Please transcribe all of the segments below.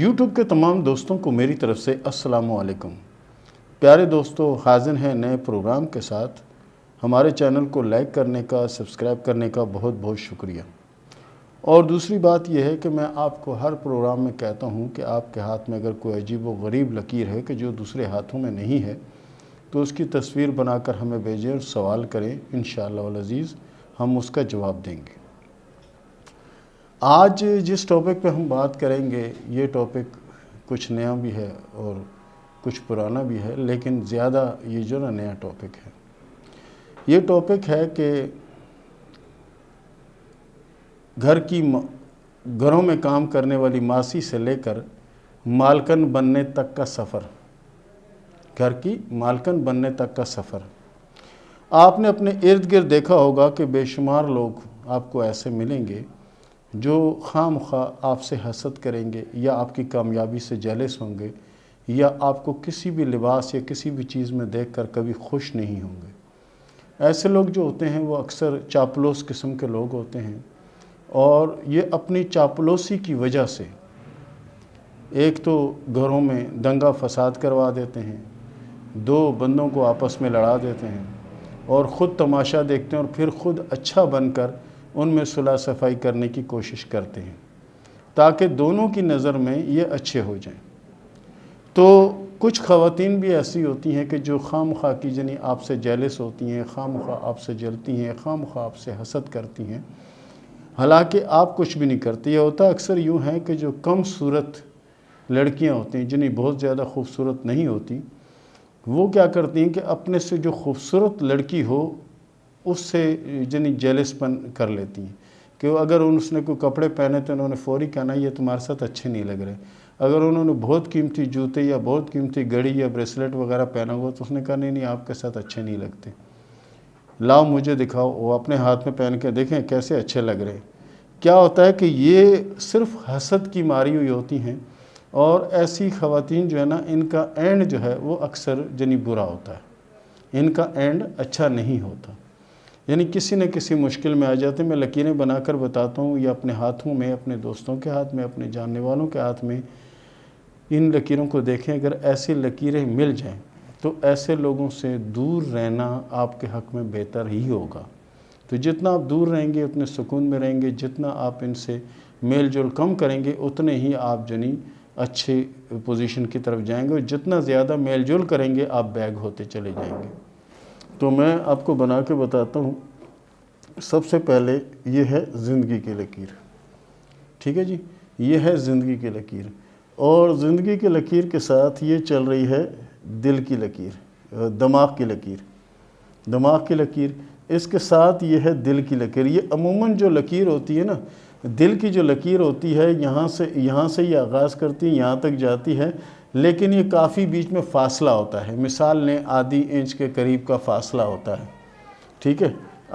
YouTube کے تمام دوستوں کو میری طرف سے السلام علیکم۔ پیارے دوستو، حاضر ہیں نئے پروگرام کے ساتھ۔ ہمارے چینل کو لائک کرنے کا، سبسکرائب کرنے کا بہت بہت شکریہ۔ اور دوسری بات یہ ہے کہ میں آپ کو ہر پروگرام میں کہتا ہوں کہ آپ کے ہاتھ میں اگر کوئی عجیب و غریب لکیر ہے کہ جو دوسرے ہاتھوں میں نہیں ہے تو اس کی تصویر بنا کر ہمیں بھیجیں اور سوال کریں، انشاءاللہ العزیز ہم اس کا جواب دیں گے۔ آج جس ٹاپک پہ ہم بات کریں گے یہ ٹاپک کچھ نیا بھی ہے اور کچھ پرانا بھی ہے، لیکن زیادہ یہ جو نیا ٹاپک ہے، یہ ٹاپک ہے کہ گھروں میں کام کرنے والی ماسی سے لے کر مالکن بننے تک کا سفر۔ گھر کی مالکن بننے تک کا سفر۔ آپ نے اپنے ارد گرد دیکھا ہوگا کہ بے شمار لوگ آپ کو ایسے ملیں گے جو خواہ مخواہ آپ سے حسد کریں گے یا آپ کی کامیابی سے جیلس ہوں گے یا آپ کو کسی بھی لباس یا کسی بھی چیز میں دیکھ کر کبھی خوش نہیں ہوں گے۔ ایسے لوگ جو ہوتے ہیں وہ اکثر چاپلوس قسم کے لوگ ہوتے ہیں، اور یہ اپنی چاپلوسی کی وجہ سے ایک تو گھروں میں دنگا فساد کروا دیتے ہیں، دو بندوں کو آپس میں لڑا دیتے ہیں اور خود تماشا دیکھتے ہیں اور پھر خود اچھا بن کر ان میں صلح صفائی کرنے کی کوشش کرتے ہیں تاکہ دونوں کی نظر میں یہ اچھے ہو جائیں۔ تو کچھ خواتین بھی ایسی ہوتی ہیں کہ جو خواہ مخواہ کی جنی آپ سے جیلس ہوتی ہیں، خواہ مخواہ آپ سے جلتی ہیں، خواہ مخواہ آپ سے حسد کرتی ہیں، حالانکہ آپ کچھ بھی نہیں کرتے۔ یہ ہوتا اکثر یوں ہے کہ جو کم صورت لڑکیاں ہوتی ہیں جنہیں بہت زیادہ خوبصورت نہیں ہوتی، وہ کیا کرتی ہیں کہ اپنے سے جو خوبصورت لڑکی ہو اس سے جنہیں جیلس پن کر لیتی ہیں کہ اگر اس نے کوئی کپڑے پہنے تو انہوں نے فوری کہنا یہ تمہارے ساتھ اچھے نہیں لگ رہے۔ اگر انہوں نے بہت قیمتی جوتے یا بہت قیمتی گھڑی یا بریسلیٹ وغیرہ پہنا ہوا تو اس نے کہا نہیں آپ کے ساتھ اچھے نہیں لگتے، لاؤ مجھے دکھاؤ۔ وہ اپنے ہاتھ میں پہن کے دیکھیں کیسے اچھے لگ رہے ہیں۔ کیا ہوتا ہے کہ یہ صرف حسد کی ماری ہوئی ہوتی ہیں، اور ایسی خواتین جو ہے نا ان کا اینڈ جو ہے وہ اکثر برا ہوتا ہے، ان کا اینڈ اچھا نہیں ہوتا، یعنی کسی نہ کسی مشکل میں آ جاتے ہیں۔ میں لکیریں بنا کر بتاتا ہوں، یا اپنے ہاتھوں میں، اپنے دوستوں کے ہاتھ میں، اپنے جاننے والوں کے ہاتھ میں ان لکیروں کو دیکھیں۔ اگر ایسی لکیریں مل جائیں تو ایسے لوگوں سے دور رہنا آپ کے حق میں بہتر ہی ہوگا۔ تو جتنا آپ دور رہیں گے اتنے سکون میں رہیں گے، جتنا آپ ان سے میل جول کم کریں گے اتنے ہی آپ اچھے پوزیشن کی طرف جائیں گے، اور جتنا زیادہ میل جول کریں گے آپ بیگ ہوتے چلے جائیں گے۔ تو میں آپ کو بنا کے بتاتا ہوں۔ سب سے پہلے یہ ہے زندگی کی لکیر، ٹھیک ہے جی، یہ ہے زندگی کی لکیر، اور زندگی کی لکیر کے ساتھ یہ چل رہی ہے دل کی لکیر، دماغ کی لکیر، دماغ کی لکیر، اس کے ساتھ یہ ہے دل کی لکیر۔ یہ عموماً جو لکیر ہوتی ہے نا، دل کی جو لکیر ہوتی ہے یہاں سے یہ آغاز کرتی ہے، یہاں تک جاتی ہے، لیکن یہ کافی بیچ میں فاصلہ ہوتا ہے۔ مثال لیں آدھی انچ کے قریب کا فاصلہ ہوتا ہے، ٹھیک ہے،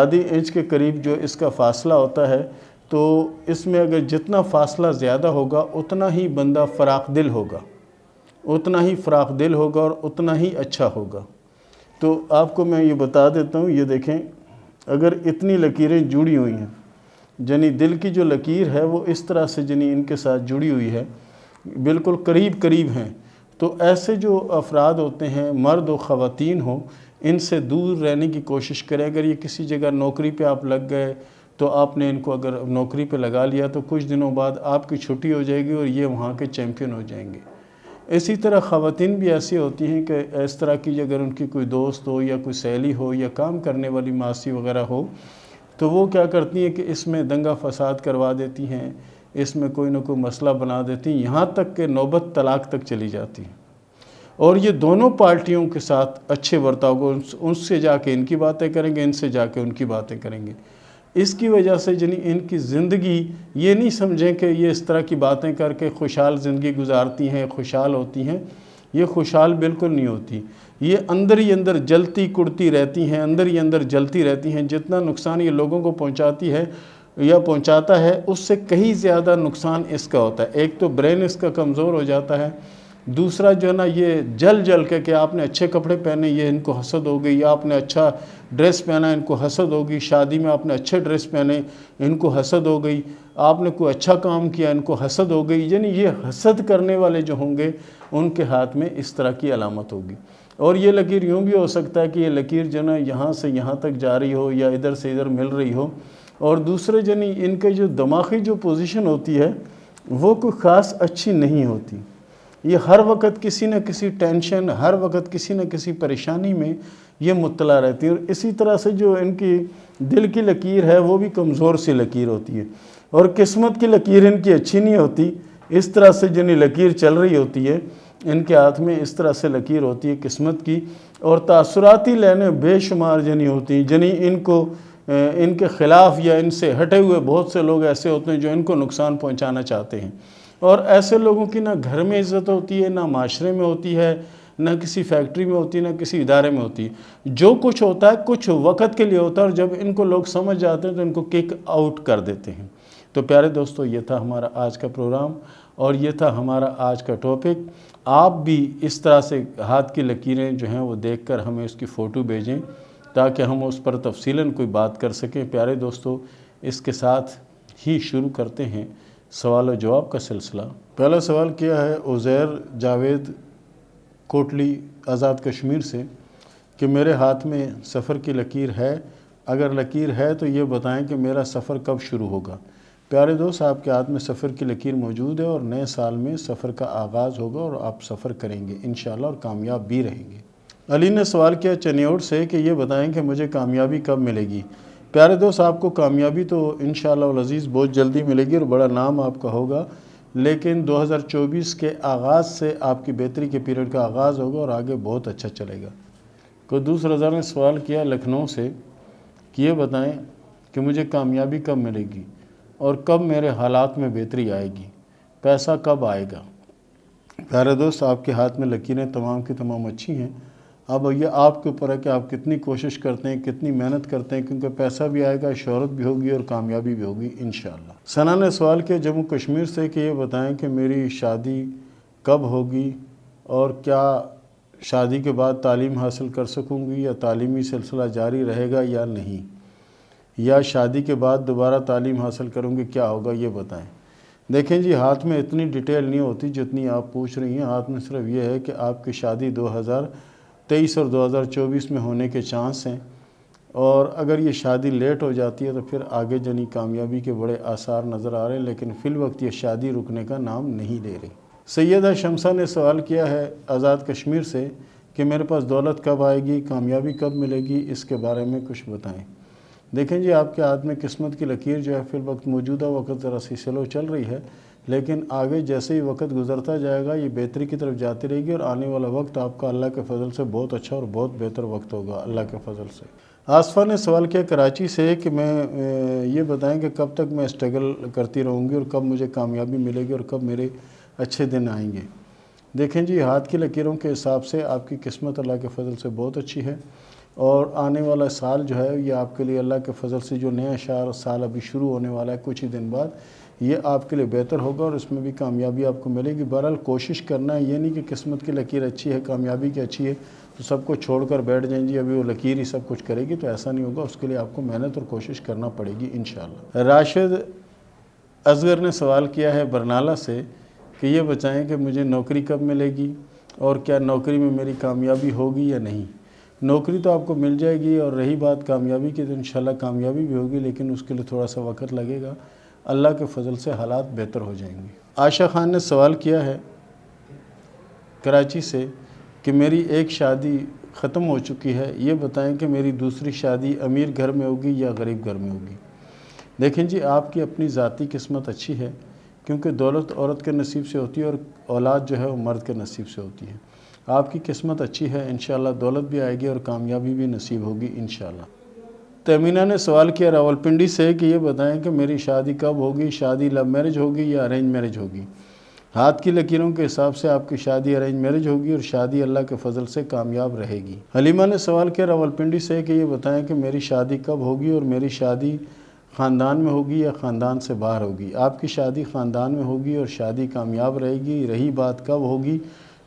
آدھی انچ کے قریب جو اس کا فاصلہ ہوتا ہے، تو اس میں اگر جتنا فاصلہ زیادہ ہوگا اتنا ہی بندہ فراخ دل ہوگا، اتنا ہی فراخ دل ہوگا اور اتنا ہی اچھا ہوگا۔ تو آپ کو میں یہ بتا دیتا ہوں، یہ دیکھیں اگر اتنی لکیریں جڑی ہوئی ہیں، دل کی جو لکیر ہے وہ اس طرح سے ان کے ساتھ جڑی ہوئی ہے، بالکل قریب ہیں، تو ایسے جو افراد ہوتے ہیں، مرد و خواتین ہوں، ان سے دور رہنے کی کوشش کریں۔ اگر یہ کسی جگہ نوکری پہ آپ لگ گئے تو آپ نے ان کو اگر نوکری پہ لگا لیا تو کچھ دنوں بعد آپ کی چھٹی ہو جائے گی اور یہ وہاں کے چیمپئن ہو جائیں گے۔ اسی طرح خواتین بھی ایسی ہوتی ہیں کہ اس طرح کی اگر ان کی کوئی دوست ہو یا کوئی سہیلی ہو یا کام کرنے والی ماسی وغیرہ ہو تو وہ کیا کرتی ہیں کہ اس میں دنگا فساد کروا دیتی ہیں، اس میں کوئی نہ کوئی مسئلہ بنا دیتی ہیں، یہاں تک کہ نوبت طلاق تک چلی جاتی ہیں۔ اور یہ دونوں پارٹیوں کے ساتھ اچھے برتاؤ کو، ان سے جا کے ان کی باتیں کریں گے، ان سے جا کے ان کی باتیں کریں گے۔ اس کی وجہ سے ان کی زندگی، یہ نہیں سمجھیں کہ یہ اس طرح کی باتیں کر کے خوشحال زندگی گزارتی ہیں، خوشحال ہوتی ہیں، یہ خوشحال بالکل نہیں ہوتی۔ یہ اندر ہی اندر جلتی کڑتی رہتی ہیں، اندر ہی اندر جلتی رہتی ہیں۔ جتنا نقصان یہ لوگوں کو پہنچاتی ہے یا پہنچاتا ہے اس سے کہیں زیادہ نقصان اس کا ہوتا ہے۔ ایک تو برین اس کا کمزور ہو جاتا ہے، دوسرا جو ہے نا یہ جل جل کے کہ آپ نے اچھے کپڑے پہنے یہ ان کو حسد ہو گئی، یا آپ نے اچھا ڈریس پہنا ان کو حسد ہوگی، شادی میں آپ نے اچھے ڈریس پہنے ان کو حسد ہو گئی، آپ نے کوئی اچھا کام کیا ان کو حسد ہو گئی، یعنی یہ حسد کرنے والے جو ہوں گے ان کے ہاتھ میں اس طرح کی علامت ہوگی۔ اور یہ لکیر یوں بھی ہو سکتا ہے کہ یہ لکیر جو نا یہاں سے یہاں تک جا رہی ہو یا ادھر سے ادھر مل رہی ہو، اور دوسرے جنی ان کے جو دماغی جو پوزیشن ہوتی ہے وہ کوئی خاص اچھی نہیں ہوتی، یہ ہر وقت کسی نہ کسی ٹینشن، ہر وقت کسی نہ کسی پریشانی میں یہ مبتلا رہتی ہے، اور اسی طرح سے جو ان کی دل کی لکیر ہے وہ بھی کمزور سی لکیر ہوتی ہے، اور قسمت کی لکیر ان کی اچھی نہیں ہوتی، اس طرح سے جنی لکیر چل رہی ہوتی ہے ان کے ہاتھ میں، اس طرح سے لکیر ہوتی ہے قسمت کی، اور تاثراتی لینے بے شمار جنی ہوتی ہیں، جنی ان کو ان کے خلاف یا ان سے ہٹے ہوئے بہت سے لوگ ایسے ہوتے ہیں جو ان کو نقصان پہنچانا چاہتے ہیں، اور ایسے لوگوں کی نہ گھر میں عزت ہوتی ہے، نہ معاشرے میں ہوتی ہے، نہ کسی فیکٹری میں ہوتی ہے، نہ کسی ادارے میں ہوتی ہے۔ جو کچھ ہوتا ہے کچھ وقت کے لیے ہوتا ہے، اور جب ان کو لوگ سمجھ جاتے ہیں تو ان کو کک آؤٹ کر دیتے ہیں۔ تو پیارے دوستو، یہ تھا ہمارا آج کا پروگرام، اور یہ تھا ہمارا آج کا ٹاپک۔ آپ بھی اس طرح سے ہاتھ کی لکیریں جو ہیں وہ دیکھ کر ہمیں اس کی فوٹو بھیجیں تاکہ ہم اس پر تفصیلاً کوئی بات کر سکیں۔ پیارے دوستو، اس کے ساتھ ہی شروع کرتے ہیں سوال و جواب کا سلسلہ۔ پہلا سوال کیا ہے عزیر جاوید کوٹلی آزاد کشمیر سے کہ میرے ہاتھ میں سفر کی لکیر ہے، اگر لکیر ہے تو یہ بتائیں کہ میرا سفر کب شروع ہوگا۔ پیارے دوست، آپ کے ہاتھ میں سفر کی لکیر موجود ہے، اور نئے سال میں سفر کا آغاز ہوگا اور آپ سفر کریں گے انشاءاللہ، اور کامیاب بھی رہیں گے۔ علی نے سوال کیا چنیوٹ سے کہ یہ بتائیں کہ مجھے کامیابی کب ملے گی۔ پیارے دوست، آپ کو کامیابی تو انشاءاللہ العزیز بہت جلدی ملے گی، اور بڑا نام آپ کا ہوگا، لیکن 2024 کے آغاز سے آپ کی بہتری کے پیریڈ کا آغاز ہوگا اور آگے بہت اچھا چلے گا۔ قدوس رضا نے سوال کیا لکھنؤ سے کہ یہ بتائیں کہ مجھے کامیابی کب ملے گی، اور کب میرے حالات میں بہتری آئے گی، پیسہ کب آئے گا۔ پیارے دوست، آپ کے ہاتھ میں لکیریں تمام کی تمام اچھی ہیں، اب یہ آپ کے اوپر ہے کہ آپ کتنی کوشش کرتے ہیں، کتنی محنت کرتے ہیں، کیونکہ پیسہ بھی آئے گا، شہرت بھی ہوگی، اور کامیابی بھی ہوگی انشاءاللہ۔ ثنا نے سوال کیا جموں کشمیر سے کہ یہ بتائیں کہ میری شادی کب ہوگی، اور کیا شادی کے بعد تعلیم حاصل کر سکوں گی، یا تعلیمی سلسلہ جاری رہے گا یا نہیں، یا شادی کے بعد دوبارہ تعلیم حاصل کروں گی، کیا ہوگا یہ بتائیں۔ دیکھیں جی، ہاتھ میں اتنی ڈیٹیل نہیں ہوتی جتنی آپ پوچھ رہی ہیں، ہاتھ میں صرف یہ ہے کہ آپ کی شادی 2023 اور 2024 میں ہونے کے چانس ہیں، اور اگر یہ شادی لیٹ ہو جاتی ہے تو پھر آگے جنی کامیابی کے بڑے آثار نظر آ رہے ہیں، لیکن فی الوقت یہ شادی رکنے کا نام نہیں لے رہی۔ سیدہ شمسہ نے سوال کیا ہے آزاد کشمیر سے کہ میرے پاس دولت کب آئے گی، کامیابی کب ملے گی، اس کے بارے میں کچھ بتائیں۔ دیکھیں جی، آپ کے ہاتھ میں قسمت کی لکیر جو ہے فی الوقت موجودہ وقت ذرا سی سلو چل رہی ہے، لیکن آگے جیسے ہی وقت گزرتا جائے گا یہ بہتری کی طرف جاتی رہے گی، اور آنے والا وقت آپ کا اللہ کے فضل سے بہت اچھا اور بہت بہتر وقت ہوگا اللہ کے فضل سے۔ آصفہ نے سوال کیا کراچی سے کہ میں یہ بتائیں کہ کب تک میں اسٹرگل کرتی رہوں گی، اور کب مجھے کامیابی ملے گی، اور کب میرے اچھے دن آئیں گے۔ دیکھیں جی، ہاتھ کی لکیروں کے حساب سے آپ کی قسمت اللہ کے فضل سے بہت اچھی ہے، اور آنے والا سال جو ہے یہ آپ کے لیے اللہ کے فضل سے جو نیا سال ابھی شروع ہونے والا ہے کچھ ہی دن بعد، یہ آپ کے لیے بہتر ہوگا، اور اس میں بھی کامیابی آپ کو ملے گی۔ بہرحال کوشش کرنا ہے، یہ نہیں کہ قسمت کی لکیر اچھی ہے، کامیابی کی اچھی ہے تو سب کو چھوڑ کر بیٹھ جائیں جی ابھی وہ لکیر ہی سب کچھ کرے گی، تو ایسا نہیں ہوگا، اس کے لیے آپ کو محنت اور کوشش کرنا پڑے گی انشاءاللہ۔ راشد اصغر نے سوال کیا ہے برنالہ سے کہ یہ بتائیں کہ مجھے نوکری کب ملے گی، اور کیا نوکری میں میری کامیابی ہوگی یا نہیں۔ نوکری تو آپ کو مل جائے گی، اور رہی بات کامیابی کی تو انشاءاللہ کامیابی بھی ہوگی، لیکن اس کے لیے تھوڑا سا وقت لگے گا، اللہ کے فضل سے حالات بہتر ہو جائیں گے۔ عائشہ خان نے سوال کیا ہے کراچی سے کہ میری ایک شادی ختم ہو چکی ہے، یہ بتائیں کہ میری دوسری شادی امیر گھر میں ہوگی یا غریب گھر میں ہوگی۔ دیکھیں جی، آپ کی اپنی ذاتی قسمت اچھی ہے، کیونکہ دولت عورت کے نصیب سے ہوتی ہے، اور اولاد جو ہے وہ مرد کے نصیب سے ہوتی ہے۔ آپ کی قسمت اچھی ہے، انشاءاللہ دولت بھی آئے گی اور کامیابی بھی نصیب ہوگی انشاءاللہ۔ تیمینہ نے سوال کیا راولپنڈی سے کہ یہ بتائیں کہ میری شادی کب ہوگی، شادی لو میرج ہوگی یا ارینج میرج ہوگی۔ ہاتھ کی لکیروں کے حساب سے آپ کی شادی ارینج میرج ہوگی، اور شادی اللہ کے فضل سے کامیاب رہے گی۔ حلیمہ نے سوال کیا راولپنڈی سے کہ یہ بتائیں کہ میری شادی کب ہوگی، اور میری شادی خاندان میں ہوگی یا خاندان سے باہر ہوگی۔ آپ کی شادی خاندان میں ہوگی اور شادی کامیاب رہے گی۔ رہی بات کب ہوگی،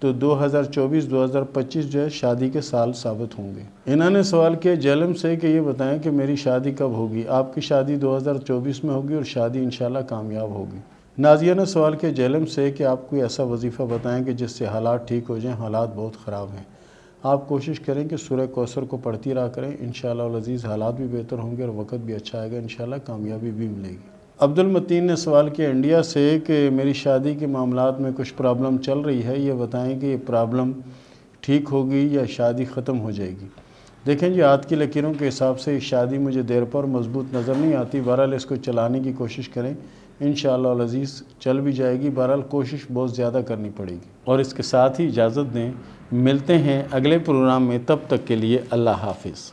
تو 2024-2025 جو ہے شادی کے سال ثابت ہوں گے۔ انہوں نے سوال کیا جہلم سے کہ یہ بتائیں کہ میری شادی کب ہوگی؟ آپ کی شادی 2024 میں ہوگی اور شادی انشاءاللہ کامیاب ہوگی۔ نازیہ نے سوال کیا جہلم سے کہ آپ کوئی ایسا وظیفہ بتائیں کہ جس سے حالات ٹھیک ہو جائیں، حالات بہت خراب ہیں۔ آپ کوشش کریں کہ سورہ کوثر کو پڑھتی رہا کریں، انشاءاللہ العزیز حالات بھی بہتر ہوں گے اور وقت بھی اچھا آئے گا، انشاءاللہ کامیابی بھی ملے گی۔ عبد المتین نے سوال کیا انڈیا سے کہ میری شادی کے معاملات میں کچھ پرابلم چل رہی ہے، یہ بتائیں کہ یہ پرابلم ٹھیک ہوگی یا شادی ختم ہو جائے گی؟ دیکھیں جی، ہاتھ کی لکیروں کے حساب سے شادی مجھے دیر پر مضبوط نظر نہیں آتی، بہرحال اس کو چلانے کی کوشش کریں، انشاءاللہ العزیز چل بھی جائے گی، بہرحال کوشش بہت زیادہ کرنی پڑے گی۔ اور اس کے ساتھ ہی اجازت دیں، ملتے ہیں اگلے پروگرام میں، تب تک کے لیے اللہ حافظ۔